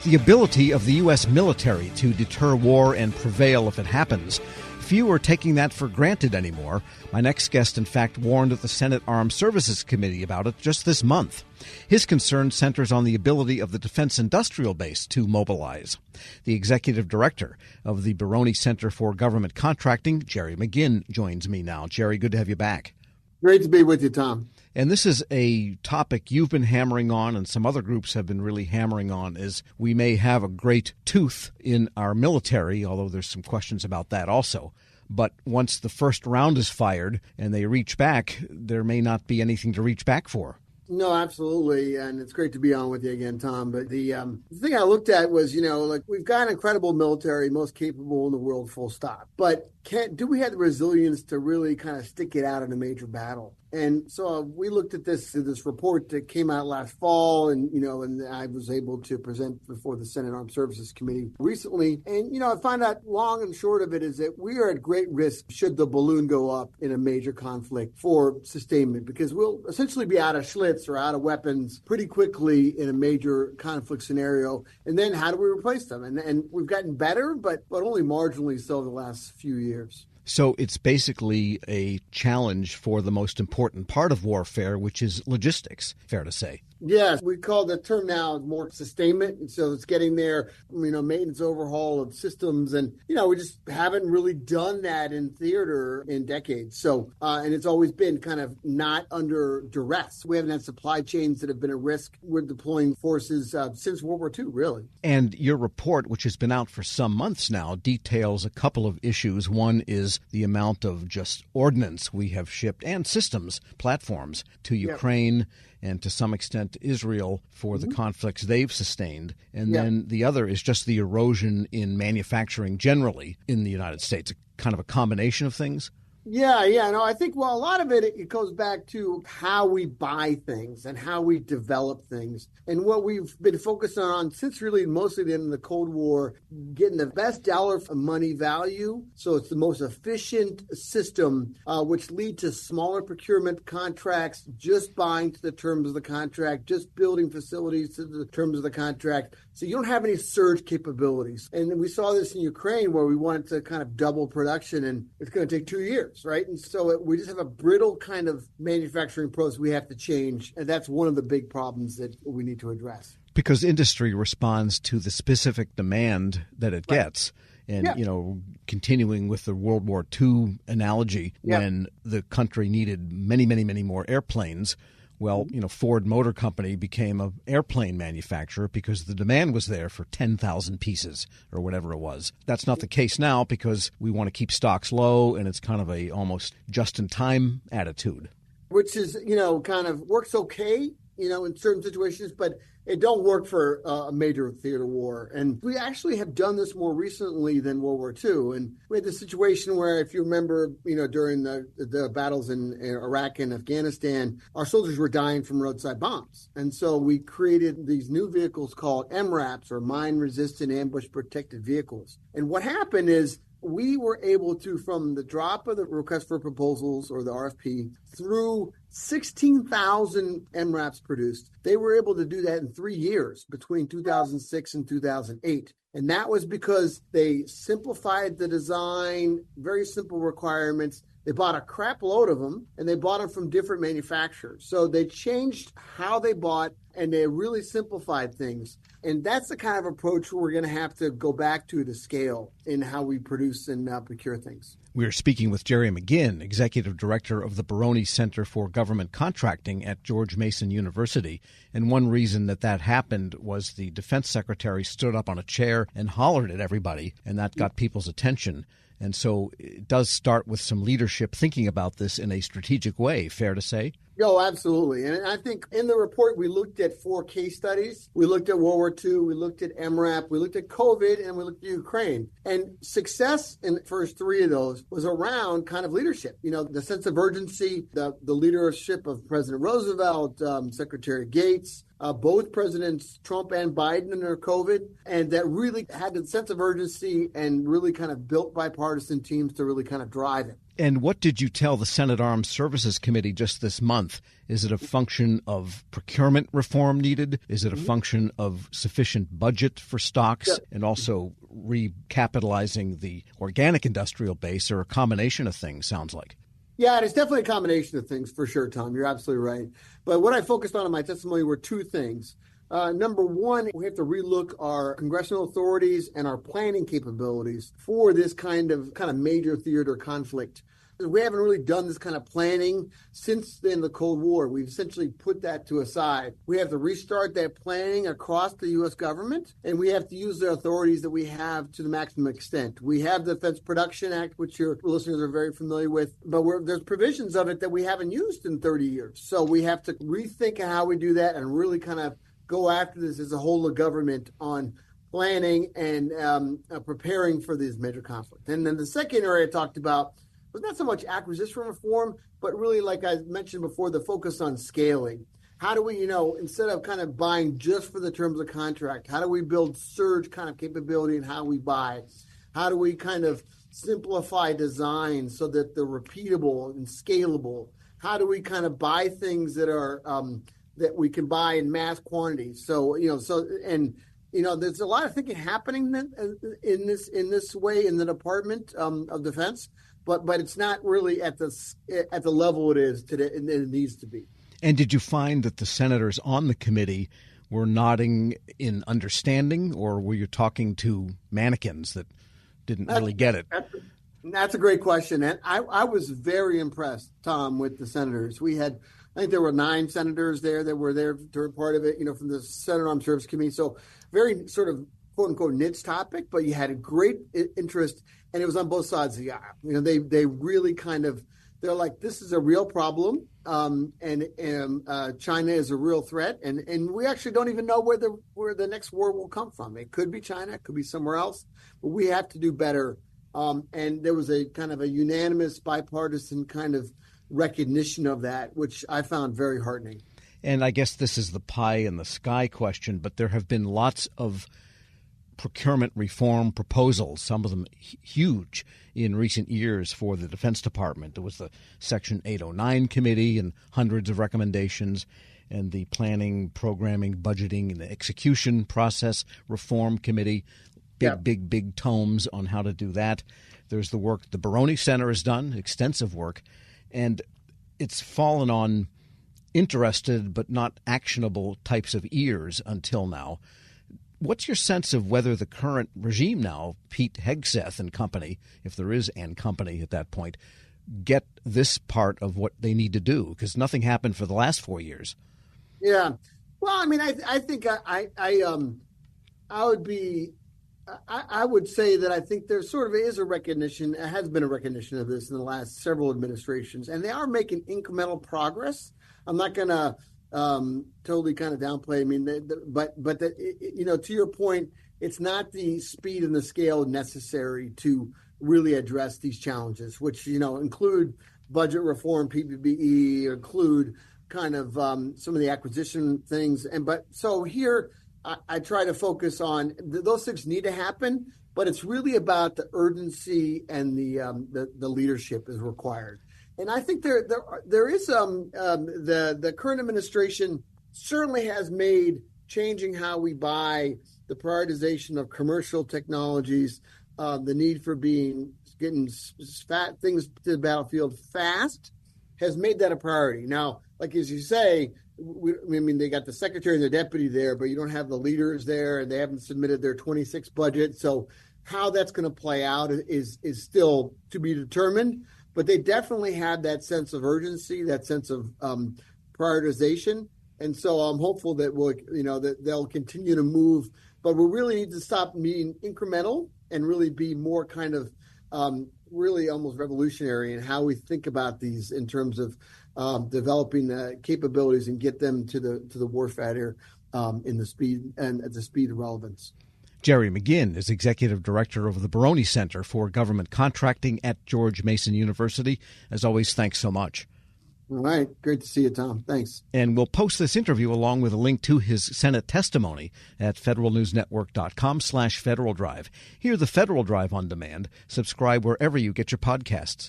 The ability of the U.S. military to deter war and prevail if it happens. Few are taking that for granted anymore. My next guest, in fact, warned at the Senate Armed Services Committee about it just this month. His concern centers on the ability of the defense industrial base to mobilize. The executive director of the Baroni Center for Government Contracting, Jerry McGinn, joins me now. Jerry, good to have you back. Great to be with you, Tom. And this is a topic you've been hammering on and some other groups have been really hammering on, is we may have a great tooth in our military, although there's some questions about that also. But once the first round is fired and they reach back, there may not be anything to reach back for. No, absolutely. And it's great to be on with you again, Tom. But the thing I looked at was, we've got an incredible military, most capable in the world, full stop. But do we have the resilience to really kind of stick it out in a major battle? And so we looked at this report that came out last fall, and I was able to present before the Senate Armed Services Committee recently. And, I found out long and short of it is that we are at great risk should the balloon go up in a major conflict for sustainment, because we'll essentially be out of Schlitz or out of weapons pretty quickly in a major conflict scenario. And then how do we replace them? And we've gotten better, but only marginally so the last few years. So it's basically a challenge for the most important part of warfare, which is logistics, fair to say. Yes, we call the term now more sustainment. And so it's getting there, maintenance overhaul of systems. And, we just haven't really done that in theater in decades. So, and it's always been kind of not under duress. We haven't had supply chains that have been at risk. We're deploying forces since World War II, really. And your report, which has been out for some months now, details a couple of issues. One is the amount of just ordnance we have shipped and systems, platforms to Ukraine and to some extent Israel for the conflicts they've sustained. And then the other is just the erosion in manufacturing generally in the United States, kind of a combination of things. No, I think, a lot of it goes back to how we buy things and how we develop things. And what we've been focusing on since really mostly the end of the Cold War, getting the best dollar for money value. So it's the most efficient system, which lead to smaller procurement contracts, just buying to the terms of the contract, just building facilities to the terms of the contract. So you don't have any surge capabilities. And we saw this in Ukraine where we wanted to kind of double production, and it's going to take 2 years, right? And so we just have a brittle kind of manufacturing process we have to change. And that's one of the big problems that we need to address. Because industry responds to the specific demand that it gets. And, continuing with the World War II analogy, when the country needed many, many, many more airplanes, Ford Motor Company became an airplane manufacturer because the demand was there for 10,000 pieces or whatever it was. That's not the case now because we want to keep stocks low, and it's kind of a almost just-in-time attitude. Which is, kind of works okay, in certain situations, but it don't work for a major theater war. And we actually have done this more recently than World War II. And we had the situation where, if you remember, during the battles in Iraq and Afghanistan, our soldiers were dying from roadside bombs. And so we created these new vehicles called MRAPs, or mine-resistant ambush protected vehicles. And what happened is, we were able to, from the drop of the request for proposals or the RFP through 16,000 MRAPs produced, they were able to do that in 3 years between 2006 and 2008. And that was because they simplified the design, very simple requirements. They bought a crap load of them, and they bought them from different manufacturers. So they changed how they bought, and they really simplified things. And that's the kind of approach we're going to have to go back to scale in how we produce and procure things. We're speaking with Jerry McGinn, Executive Director of the Baroni Center for Government Contracting at George Mason University. And one reason that happened was the Defense Secretary stood up on a chair and hollered at everybody, and that got people's attention. And so it does start with some leadership thinking about this in a strategic way, fair to say? Oh, absolutely. And I think in the report, we looked at 4 case studies. We looked at World War II, we looked at MRAP, we looked at COVID, and we looked at Ukraine. And success in the first 3 of those was around kind of leadership. The sense of urgency, the leadership of President Roosevelt, Secretary Gates, both Presidents Trump and Biden under COVID, and that really had the sense of urgency and really kind of built bipartisan teams to really kind of drive it. And what did you tell the Senate Armed Services Committee just this month? Is it a function of procurement reform needed? Is it a function of sufficient budget for stocks and also recapitalizing the organic industrial base, or a combination of things, sounds like? Yeah, it's definitely a combination of things for sure, Tom. You're absolutely right. But what I focused on in my testimony were two things. Number one, we have to relook our congressional authorities and our planning capabilities for this kind of major theater conflict. We haven't really done this kind of planning since the end of the Cold War. We've essentially put that to a side. We have to restart that planning across the U.S. government, and we have to use the authorities that we have to the maximum extent. We have the Defense Production Act, which your listeners are very familiar with, but there's provisions of it that we haven't used in 30 years. So we have to rethink how we do that and really kind of go after this as a whole of government on planning and preparing for these major conflicts. And then the second area I talked about was not so much acquisition reform, but really, like I mentioned before, the focus on scaling. How do we, instead of kind of buying just for the terms of contract, how do we build surge kind of capability in how we buy? How do we kind of simplify design so that they're repeatable and scalable? How do we kind of buy things that are that we can buy in mass quantities? So, there's a lot of thinking happening in this way in the Department of Defense. But it's not really at the level it is today, and it needs to be. And did you find that the senators on the committee were nodding in understanding, or were you talking to mannequins that didn't really get it? That's a great question, and I was very impressed, Tom, with the senators. We had, I think there were 9 senators there that were there during part of it, from the Senate Armed Services Committee. So very sort of quote unquote niche topic, but you had a great interest. And it was on both sides of the aisle. They really they're like, this is a real problem, and China is a real threat, and we actually don't even know where the next war will come from. It could be China, it could be somewhere else, but we have to do better. And there was a kind of a unanimous, bipartisan kind of recognition of that, which I found very heartening. And I guess this is the pie in the sky question, but there have been lots of procurement reform proposals, some of them huge in recent years for the Defense Department. There was the Section 809 committee and hundreds of recommendations, and the Planning, Programming, Budgeting, and Execution Process Reform Committee, big tomes on how to do that. There's the work the Baroni Center has done, extensive work, and it's fallen on interested but not actionable types of ears until now. What's your sense of whether the current regime now, Pete Hegseth and company, if there is and company at that point, get this part of what they need to do? Because nothing happened for the last 4 years. Yeah. Well, I mean, I think I would say that I think there sort of is a recognition, has been a recognition of this in the last several administrations, and they are making incremental progress. I'm not going to totally kind of downplay. I mean, to your point, it's not the speed and the scale necessary to really address these challenges, which, include budget reform, PPBE, include kind of some of the acquisition things. So here I try to focus on those things need to happen, but it's really about the urgency and the leadership is required. And I think there is the current administration certainly has made changing how we buy, the prioritization of commercial technologies, the need for getting things to the battlefield fast has made that a priority. Now, like as you say, they got the secretary and the deputy there, but you don't have the leaders there, and they haven't submitted their 26 budget. So how that's going to play out is still to be determined. But they definitely had that sense of urgency, that sense of prioritization, and so I'm hopeful that that they'll continue to move. But we really need to stop being incremental and really be more kind of really almost revolutionary in how we think about these in terms of developing the capabilities and get them to the warfighter in the speed and at the speed of relevance. Jerry McGinn is Executive Director of the Baroni Center for Government Contracting at George Mason University. As always, thanks so much. All right. Great to see you, Tom. Thanks. And we'll post this interview along with a link to his Senate testimony at federalnewsnetwork.com/Federal Drive. Hear the Federal Drive on demand. Subscribe wherever you get your podcasts.